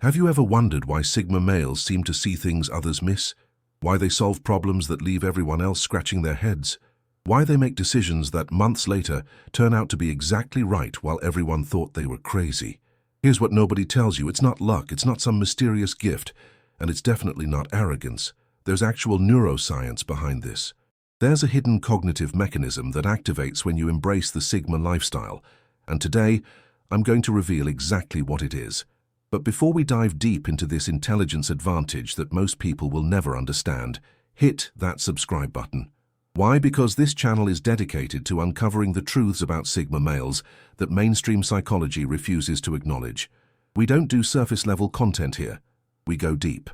Have you ever wondered why Sigma males seem to see things others miss? Why they solve problems that leave everyone else scratching their heads? Why they make decisions that months later turn out to be exactly right while everyone thought they were crazy? Here's what nobody tells you. It's not luck, it's not some mysterious gift, and it's definitely not arrogance. There's actual neuroscience behind this. There's a hidden cognitive mechanism that activates when you embrace the Sigma lifestyle, and today I'm going to reveal exactly what it is. But before we dive deep into this intelligence advantage that most people will never understand, hit that subscribe button. Why? Because this channel is dedicated to uncovering the truths about Sigma males that mainstream psychology refuses to acknowledge. We don't do surface-level content here. We go deep.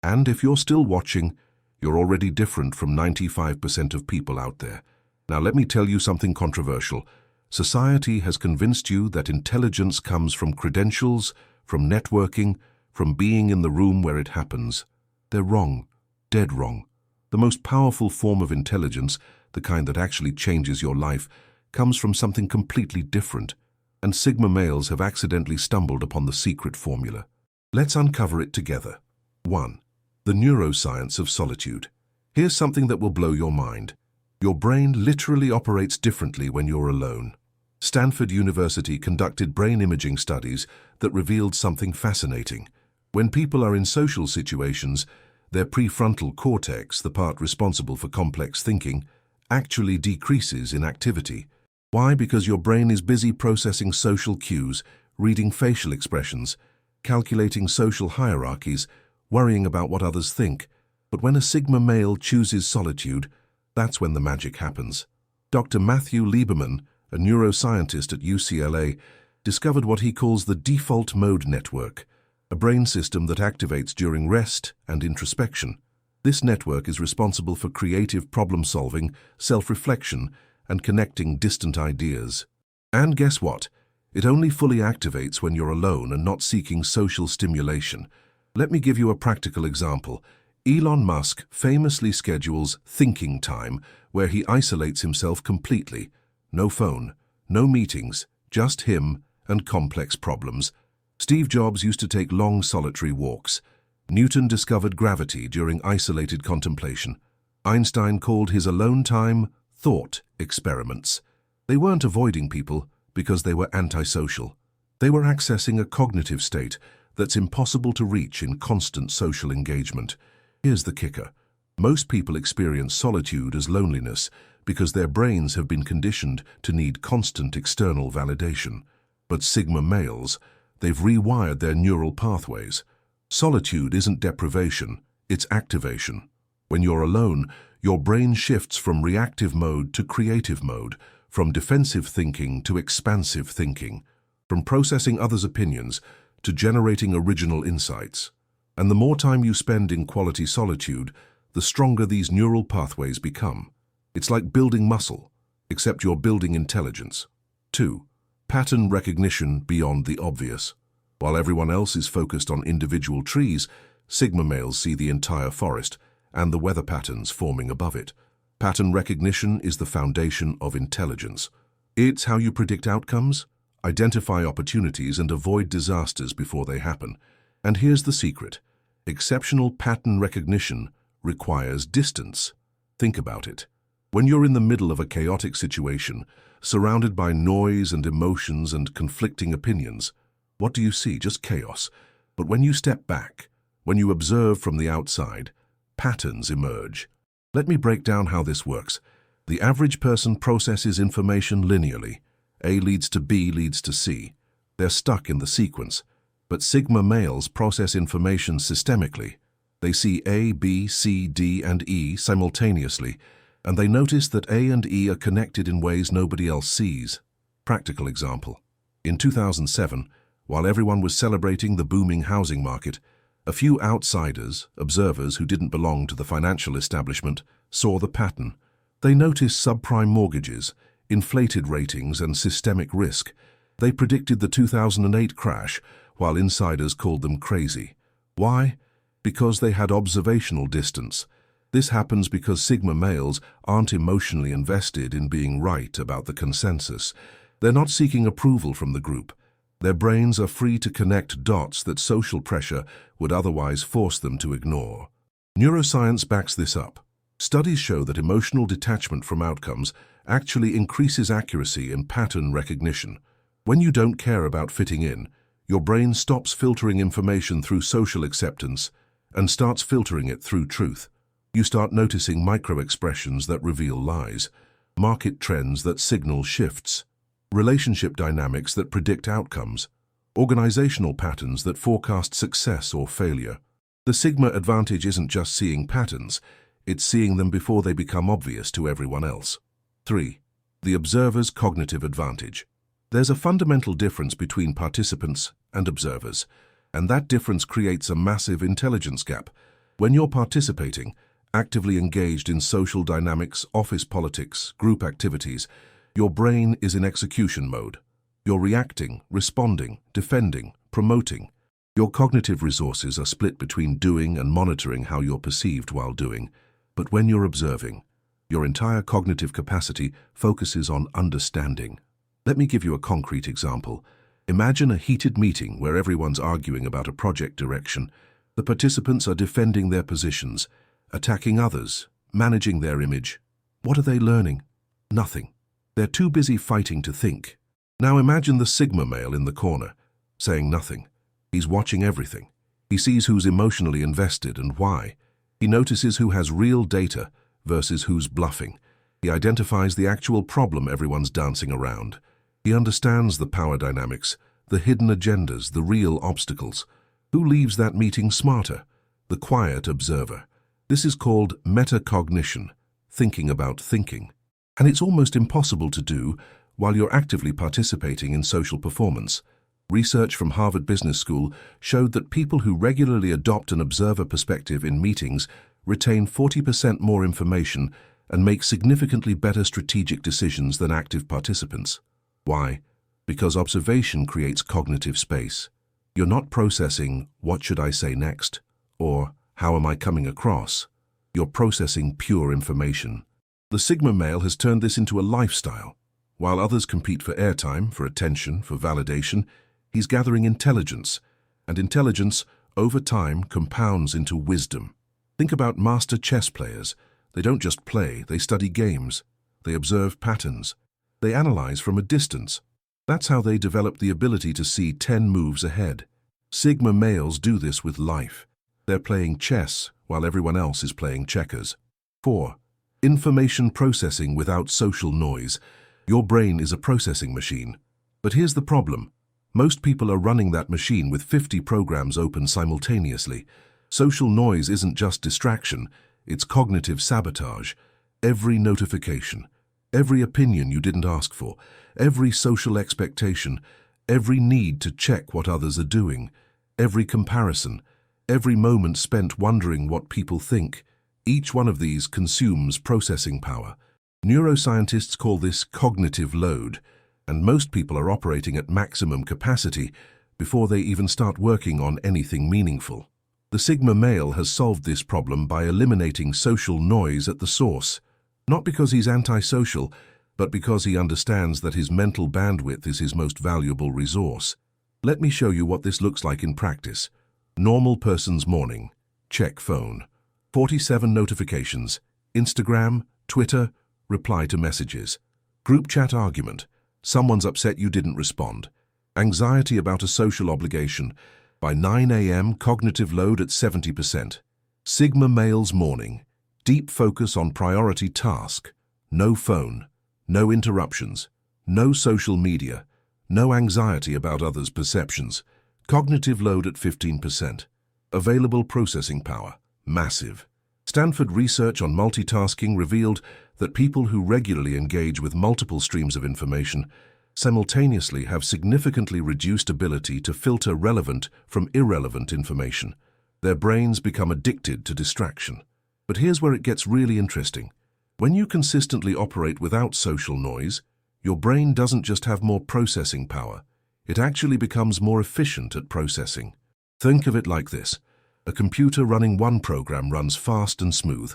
And if you're still watching, you're already different from 95% of people out there. Now let me tell you something controversial. Society has convinced you that intelligence comes from credentials, from networking, from being in the room where it happens. They're wrong, dead wrong. The most powerful form of intelligence, the kind that actually changes your life, comes from something completely different. And Sigma males have accidentally stumbled upon the secret formula. Let's uncover it together. 1. The neuroscience of solitude. Here's something that will blow your mind. Your brain literally operates differently when you're alone. Stanford University conducted brain imaging studies that revealed something fascinating. When people are in social situations, their prefrontal cortex, the part responsible for complex thinking, actually decreases in activity. Why? Because your brain is busy processing social cues, reading facial expressions, calculating social hierarchies, worrying about what others think. But when a Sigma male chooses solitude, that's when the magic happens. Dr. Matthew Lieberman, a neuroscientist at UCLA, discovered what he calls the default mode network, a brain system that activates during rest and introspection. This network is responsible for creative problem-solving, self-reflection, and connecting distant ideas. And guess what? It only fully activates when you're alone and not seeking social stimulation. Let me give you a practical example. Elon Musk famously schedules thinking time, where he isolates himself completely. No phone, no meetings, just him and complex problems. Steve Jobs used to take long solitary walks. Newton discovered gravity during isolated contemplation. Einstein called his alone time thought experiments. They weren't avoiding people because they were antisocial. They were accessing a cognitive state that's impossible to reach in constant social engagement. Here's the kicker. Most people experience solitude as loneliness because their brains have been conditioned to need constant external validation. But Sigma males, they've rewired their neural pathways. Solitude isn't deprivation, it's activation. When you're alone, your brain shifts from reactive mode to creative mode, from defensive thinking to expansive thinking, from processing others' opinions to generating original insights. And the more time you spend in quality solitude, the stronger these neural pathways become. It's like building muscle, except you're building intelligence. 2. Pattern recognition beyond the obvious. While everyone else is focused on individual trees, Sigma males see the entire forest and the weather patterns forming above it. Pattern recognition is the foundation of intelligence. It's how you predict outcomes, identify opportunities, and avoid disasters before they happen. And here's the secret. Exceptional pattern recognition requires distance. Think about it. When you're in the middle of a chaotic situation, surrounded by noise and emotions and conflicting opinions, what do you see? Just chaos. But when you step back, when you observe from the outside, patterns emerge. Let me break down how this works. The average person processes information linearly. A leads to B leads to C. They're stuck in the sequence. But Sigma males process information systemically. They see A, B, C, D, and E simultaneously, and they notice that A and E are connected in ways nobody else sees. Practical example. In 2007, while everyone was celebrating the booming housing market, a few outsiders, observers who didn't belong to the financial establishment, saw the pattern. They noticed subprime mortgages, inflated ratings, and systemic risk. They predicted the 2008 crash, while insiders called them crazy. Why? Because they had observational distance. This happens because Sigma males aren't emotionally invested in being right about the consensus. They're not seeking approval from the group. Their brains are free to connect dots that social pressure would otherwise force them to ignore. Neuroscience backs this up. Studies show that emotional detachment from outcomes actually increases accuracy in pattern recognition. When you don't care about fitting in, your brain stops filtering information through social acceptance and starts filtering it through truth. You start noticing micro-expressions that reveal lies, market trends that signal shifts, relationship dynamics that predict outcomes, organizational patterns that forecast success or failure. The Sigma advantage isn't just seeing patterns, it's seeing them before they become obvious to everyone else. 3. The observer's cognitive advantage. There's a fundamental difference between participants and observers, and that difference creates a massive intelligence gap. When you're participating, actively engaged in social dynamics, office politics, group activities, your brain is in execution mode. You're reacting, responding, defending, promoting. Your cognitive resources are split between doing and monitoring how you're perceived while doing. But when you're observing, your entire cognitive capacity focuses on understanding. Let me give you a concrete example. Imagine a heated meeting where everyone's arguing about a project direction. The participants are defending their positions, attacking others, managing their image. What are they learning? Nothing. They're too busy fighting to think. Now imagine the Sigma male in the corner, saying nothing. He's watching everything. He sees who's emotionally invested and why. He notices who has real data versus who's bluffing. He identifies the actual problem everyone's dancing around. He understands the power dynamics, the hidden agendas, the real obstacles. Who leaves that meeting smarter? The quiet observer. This is called metacognition, thinking about thinking. And it's almost impossible to do while you're actively participating in social performance. Research from Harvard Business School showed that people who regularly adopt an observer perspective in meetings retain 40% more information and make significantly better strategic decisions than active participants. Why? Because observation creates cognitive space. You're not processing, "What should I say next?" or "How am I coming across?" You're processing pure information. The Sigma male has turned this into a lifestyle. While others compete for airtime, for attention, for validation, he's gathering intelligence, and intelligence, over time, compounds into wisdom. Think about master chess players. They don't just play, they study games. They observe patterns. They analyze from a distance. That's how they develop the ability to see 10 moves ahead. Sigma males do this with life. They're playing chess while everyone else is playing checkers. 4. Information processing without social noise. Your brain is a processing machine. But here's the problem. Most people are running that machine with 50 programs open simultaneously. Social noise isn't just distraction, it's cognitive sabotage. Every notification, every opinion you didn't ask for, every social expectation, every need to check what others are doing, every comparison, every moment spent wondering what people think. Each one of these consumes processing power. Neuroscientists call this cognitive load, and most people are operating at maximum capacity before they even start working on anything meaningful. The Sigma male has solved this problem by eliminating social noise at the source, not because he's antisocial, but because he understands that his mental bandwidth is his most valuable resource. Let me show you what this looks like in practice. Normal person's morning. Check phone. 47 notifications. Instagram, Twitter, reply to messages. Group chat argument. Someone's upset you didn't respond. Anxiety about a social obligation. By 9 a.m., cognitive load at 70%. Sigma male's morning. Deep focus on priority task. No phone. No interruptions. No social media. No anxiety about others' perceptions. Cognitive load at 15%. Available processing power. Massive. Stanford research on multitasking revealed that people who regularly engage with multiple streams of information simultaneously have significantly reduced ability to filter relevant from irrelevant information. Their brains become addicted to distraction. But here's where it gets really interesting. When you consistently operate without social noise, your brain doesn't just have more processing power, it actually becomes more efficient at processing. Think of it like this. A computer running one program runs fast and smooth.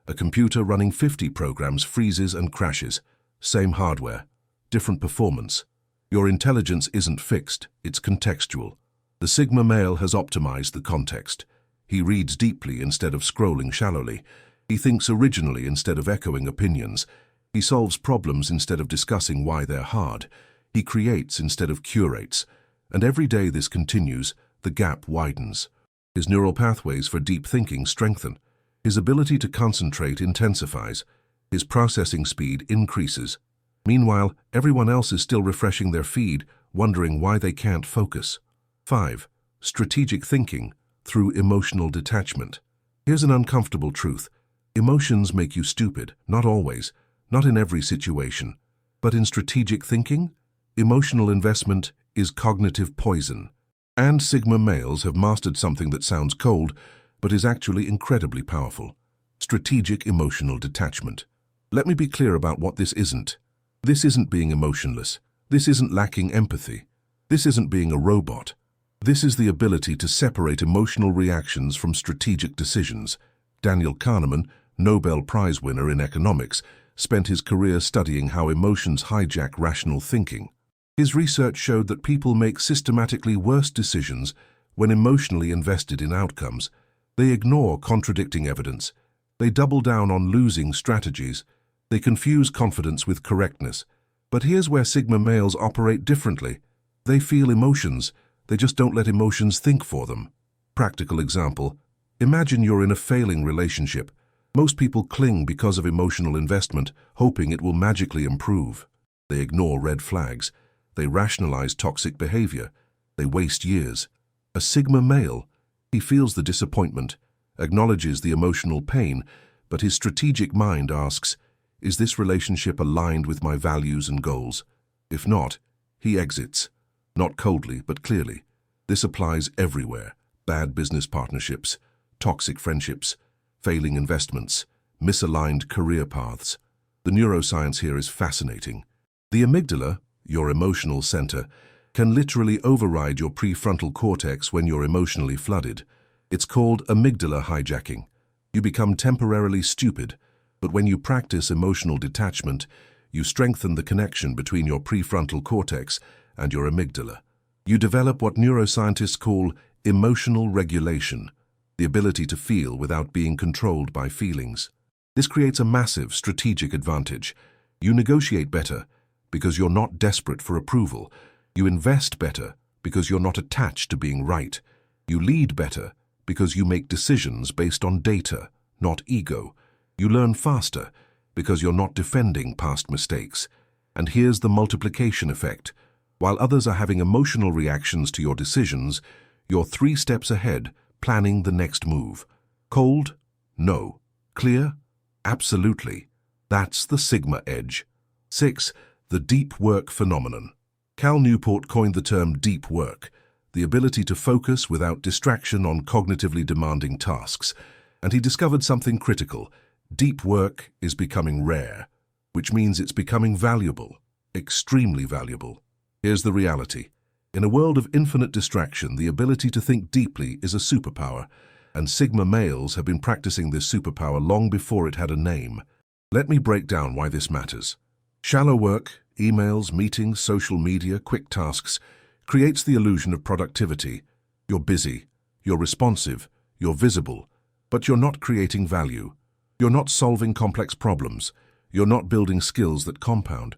A computer running 50 programs freezes and crashes. Same hardware, different performance. Your intelligence isn't fixed, it's contextual. The Sigma male has optimized the context. He reads deeply instead of scrolling shallowly. He thinks originally instead of echoing opinions. He solves problems instead of discussing why they're hard. He creates instead of curates. And every day this continues, the gap widens. His neural pathways for deep thinking strengthen. His ability to concentrate intensifies. His processing speed increases. Meanwhile, everyone else is still refreshing their feed, wondering why they can't focus. 5. Strategic thinking through emotional detachment. Here's an uncomfortable truth. Emotions make you stupid, not always, not in every situation. But in strategic thinking, emotional investment is cognitive poison. And Sigma males have mastered something that sounds cold, but is actually incredibly powerful. Strategic emotional detachment. Let me be clear about what this isn't. This isn't being emotionless. This isn't lacking empathy. This isn't being a robot. This is the ability to separate emotional reactions from strategic decisions. Daniel Kahneman, Nobel Prize winner in economics, spent his career studying how emotions hijack rational thinking. His research showed that people make systematically worse decisions when emotionally invested in outcomes. They ignore contradicting evidence. They double down on losing strategies. They confuse confidence with correctness. But here's where Sigma males operate differently. They feel emotions. They just don't let emotions think for them. Practical example. Imagine you're in a failing relationship. Most people cling because of emotional investment, hoping it will magically improve. They ignore red flags. They rationalize toxic behavior. They waste years. A Sigma male, he feels the disappointment, acknowledges the emotional pain, but his strategic mind asks, is this relationship aligned with my values and goals? If not, he exits. Not coldly, but clearly. This applies everywhere. Bad business partnerships, toxic friendships, failing investments, misaligned career paths. The neuroscience here is fascinating. The amygdala, your emotional center, can literally override your prefrontal cortex when you're emotionally flooded. It's called amygdala hijacking. You become temporarily stupid, but when you practice emotional detachment, you strengthen the connection between your prefrontal cortex and your amygdala. You develop what neuroscientists call emotional regulation, the ability to feel without being controlled by feelings. This creates a massive strategic advantage. You negotiate better because you're not desperate for approval. You invest better because you're not attached to being right. You lead better because you make decisions based on data, not ego. You learn faster because you're not defending past mistakes. And here's the multiplication effect. While others are having emotional reactions to your decisions, you're 3 steps ahead, planning the next move. Cold? No. Clear? Absolutely. That's the Sigma edge. 6. The deep work phenomenon. Cal Newport coined the term deep work, the ability to focus without distraction on cognitively demanding tasks. And he discovered something critical. Deep work is becoming rare, which means it's becoming valuable, extremely valuable. Here's the reality. In a world of infinite distraction, the ability to think deeply is a superpower, and Sigma males have been practicing this superpower long before it had a name. Let me break down why this matters. Shallow work, emails, meetings, social media, quick tasks, creates the illusion of productivity. You're busy, you're responsive, you're visible, but you're not creating value. You're not solving complex problems. You're not building skills that compound.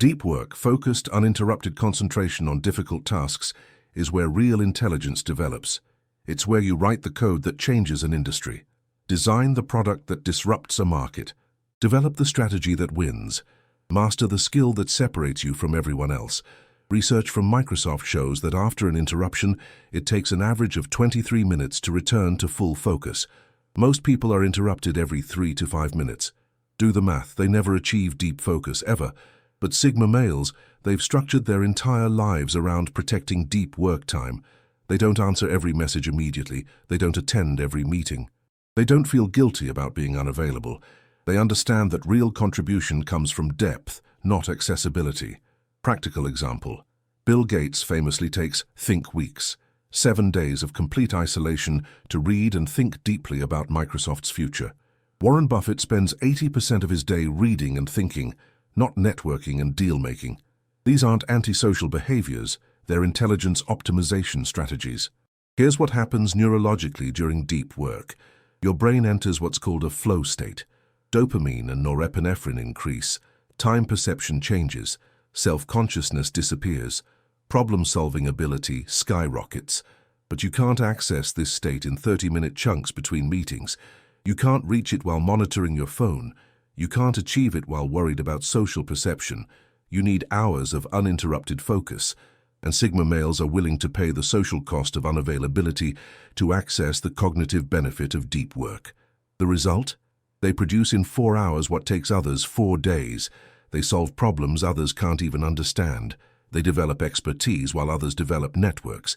Deep work, focused, uninterrupted concentration on difficult tasks, is where real intelligence develops. It's where you write the code that changes an industry. Design the product that disrupts a market. Develop the strategy that wins. Master the skill that separates you from everyone else. Research from Microsoft shows that after an interruption, it takes an average of 23 minutes to return to full focus. Most people are interrupted every 3 to 5 minutes. Do the math, they never achieve deep focus, ever. But Sigma males, they've structured their entire lives around protecting deep work time. They don't answer every message immediately. They don't attend every meeting. They don't feel guilty about being unavailable. They understand that real contribution comes from depth, not accessibility. Practical example. Bill Gates famously takes think weeks, 7 days of complete isolation to read and think deeply about Microsoft's future. Warren Buffett spends 80% of his day reading and thinking, not networking and deal-making. These aren't antisocial behaviors, they're intelligence optimization strategies. Here's what happens neurologically during deep work. Your brain enters what's called a flow state. Dopamine and norepinephrine increase, time perception changes, self-consciousness disappears, problem-solving ability skyrockets. But you can't access this state in 30-minute chunks between meetings. You can't reach it while monitoring your phone. You can't achieve it while worried about social perception. You need hours of uninterrupted focus, and Sigma males are willing to pay the social cost of unavailability to access the cognitive benefit of deep work. The result? They produce in 4 hours what takes others 4 days. They solve problems others can't even understand. They develop expertise while others develop networks.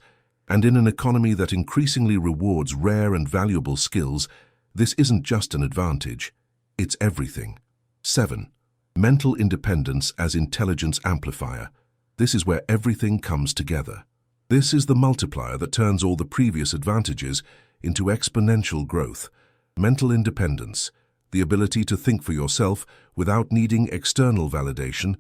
And in an economy that increasingly rewards rare and valuable skills, this isn't just an advantage, it's everything. 7. Mental independence as intelligence amplifier. This is where everything comes together. This is the multiplier that turns all the previous advantages into exponential growth. Mental independence, the ability to think for yourself without needing external validation,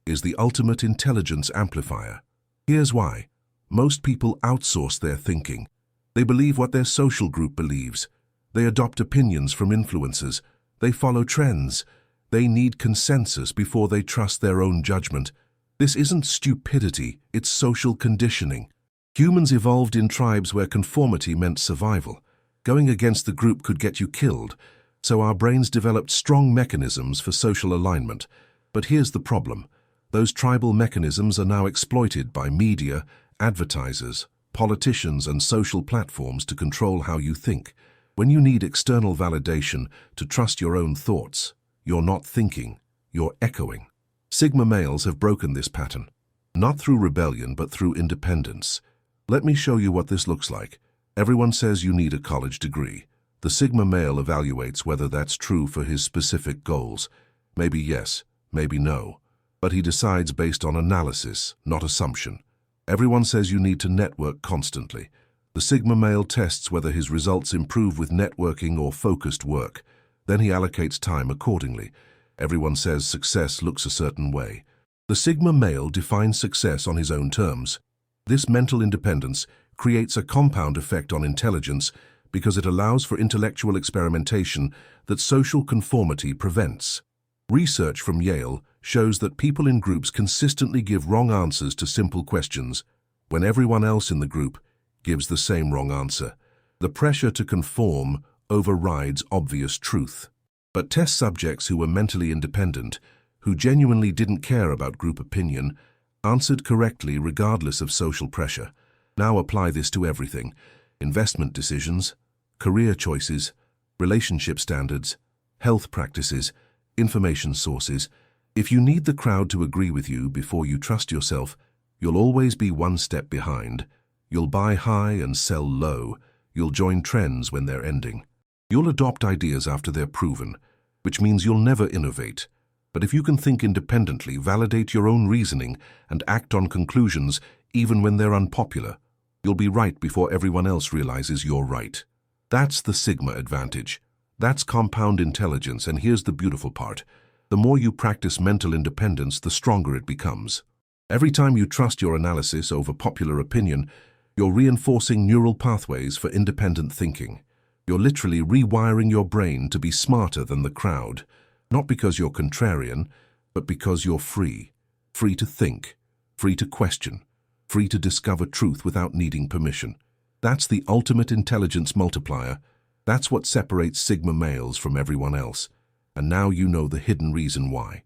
is the ultimate intelligence amplifier. Here's why. Most people outsource their thinking. They believe what their social group believes. They adopt opinions from influencers. They follow trends. They need consensus before they trust their own judgment. This isn't stupidity, it's social conditioning. Humans evolved in tribes where conformity meant survival. Going against the group could get you killed, so our brains developed strong mechanisms for social alignment. But here's the problem. Those tribal mechanisms are now exploited by media, advertisers, politicians, and social platforms to control how you think. When you need external validation to trust your own thoughts, you're not thinking, you're echoing. Sigma males have broken this pattern, not through rebellion but through independence. Let me show you what this looks like. Everyone says you need a college degree. The Sigma male evaluates whether that's true for his specific goals. Maybe yes, maybe no. But he decides based on analysis, not assumption. Everyone says you need to network constantly. The Sigma male tests whether his results improve with networking or focused work. Then he allocates time accordingly. Everyone says success looks a certain way. The Sigma male defines success on his own terms. This mental independence creates a compound effect on intelligence because it allows for intellectual experimentation that social conformity prevents. Research from Yale shows that people in groups consistently give wrong answers to simple questions when everyone else in the group gives the same wrong answer. The pressure to conform overrides obvious truth. But test subjects who were mentally independent, who genuinely didn't care about group opinion, answered correctly regardless of social pressure. Now apply this to everything: investment decisions, career choices, relationship standards, health practices, information sources. If you need the crowd to agree with you before you trust yourself, you'll always be one step behind. You'll buy high and sell low. You'll join trends when they're ending. You'll adopt ideas after they're proven, which means you'll never innovate. But if you can think independently, validate your own reasoning, and act on conclusions even when they're unpopular, you'll be right before everyone else realizes you're right. That's the Sigma advantage. That's compound intelligence, and here's the beautiful part. The more you practice mental independence, the stronger it becomes. Every time you trust your analysis over popular opinion, you're reinforcing neural pathways for independent thinking. You're literally rewiring your brain to be smarter than the crowd, not because you're contrarian, but because you're free. Free to think, free to question, free to discover truth without needing permission. That's the ultimate intelligence multiplier. That's what separates Sigma males from everyone else. And now you know the hidden reason why.